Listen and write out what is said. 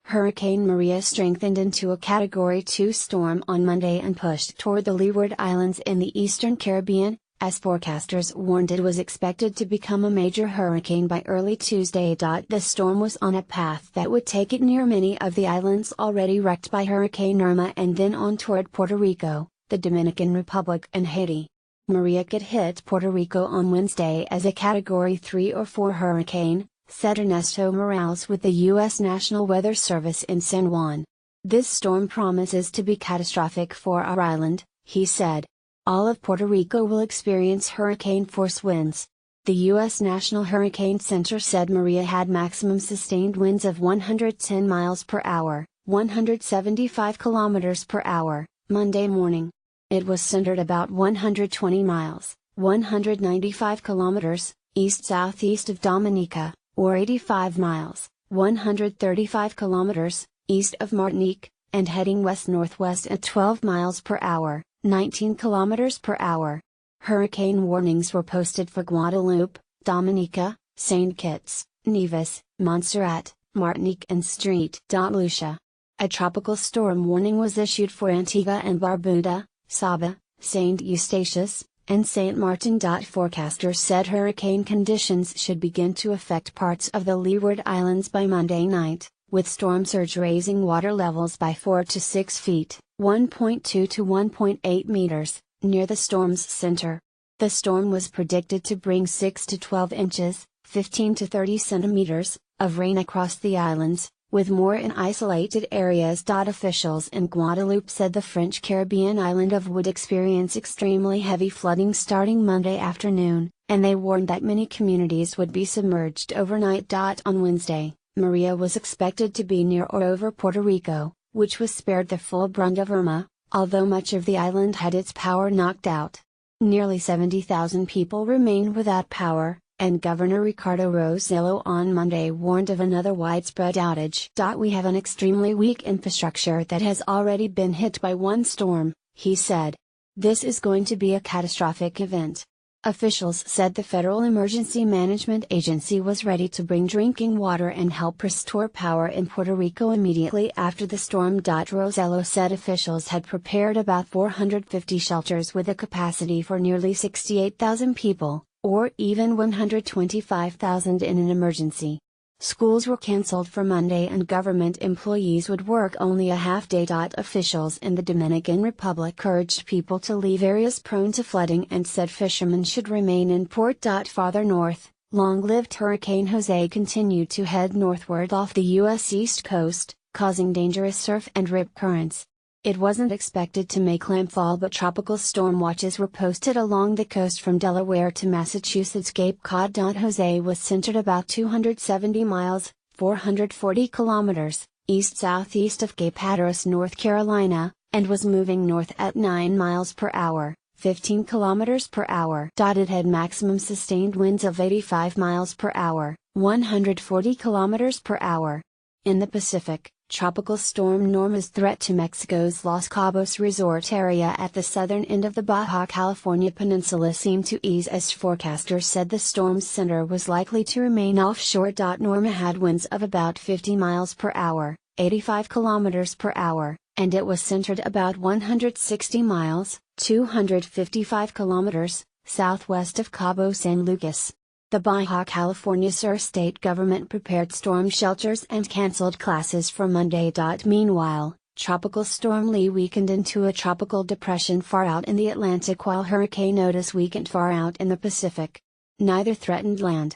Hurricane Maria strengthened into a Category 2 storm on Monday and pushed toward the Leeward Islands in the eastern Caribbean, as forecasters warned it was expected to become a major hurricane by early Tuesday. The storm was on a path that would take it near many of the islands already wrecked by Hurricane Irma and then on toward Puerto Rico, the Dominican Republic and Haiti. Maria could hit Puerto Rico on Wednesday as a Category 3 or 4 hurricane, said Ernesto Morales with the U.S. National Weather Service in San Juan. This storm promises to be catastrophic for our island, he said. All of Puerto Rico will experience hurricane-force winds. The U.S. National Hurricane Center said Maria had maximum sustained winds of 110 miles per hour, 175 kilometers per hour, Monday morning. It was centered about 120 miles, 195 kilometers, east-southeast of Dominica, or 85 miles, 135 kilometers, east of Martinique, and heading west-northwest at 12 miles per hour, 19 kilometers per hour. Hurricane warnings were posted for Guadeloupe, Dominica, St. Kitts, Nevis, Montserrat, Martinique and St. Lucia. A tropical storm warning was issued for Antigua and Barbuda, Saba, St. Eustatius, and St. Martin. Forecasters said hurricane conditions should begin to affect parts of the Leeward Islands by Monday night, with storm surge raising water levels by 4 to 6 feet, 1.2 to 1.8 meters, near the storm's center. The storm was predicted to bring 6 to 12 inches, 15 to 30 centimeters, of rain across the islands, with more in isolated areas. Officials in Guadeloupe said the French Caribbean island would experience extremely heavy flooding starting Monday afternoon, and they warned that many communities would be submerged overnight. On Wednesday, Maria was expected to be near or over Puerto Rico, which was spared the full brunt of Irma, although much of the island had its power knocked out. Nearly 70,000 people remain without power, and Governor Ricardo Rossello on Monday warned of another widespread outage. We have an extremely weak infrastructure that has already been hit by one storm, he said. This is going to be a catastrophic event. Officials said the Federal Emergency Management Agency was ready to bring drinking water and help restore power in Puerto Rico immediately after the storm. Rossello said officials had prepared about 450 shelters with a capacity for nearly 68,000 people, or even 125,000 in an emergency. Schools were canceled for Monday and government employees would work only a half day. Officials in the Dominican Republic urged people to leave areas prone to flooding and said fishermen should remain in port. Farther north, long-lived Hurricane Jose continued to head northward off the U.S. East Coast, causing dangerous surf and rip currents. It wasn't expected to make landfall, but tropical storm watches were posted along the coast from Delaware to Massachusetts. Cape Cod. Jose was centered about 270 miles, 440 kilometers, east-southeast of Cape Hatteras, North Carolina, and was moving north at 9 miles per hour, 15 kilometers per hour. It had maximum sustained winds of 85 miles per hour, 140 kilometers per hour. In the Pacific, Tropical Storm Norma's threat to Mexico's Los Cabos resort area at the southern end of the Baja California peninsula seemed to ease as forecasters said the storm's center was likely to remain offshore. Norma had winds of about 50 miles per hour, 85 kilometers per hour, and it was centered about 160 miles, 255 kilometers, southwest of Cabo San Lucas. The Baja California Sur state government prepared storm shelters and canceled classes for Monday. Meanwhile, Tropical Storm Lee weakened into a tropical depression far out in the Atlantic while Hurricane Otis weakened far out in the Pacific. Neither threatened land.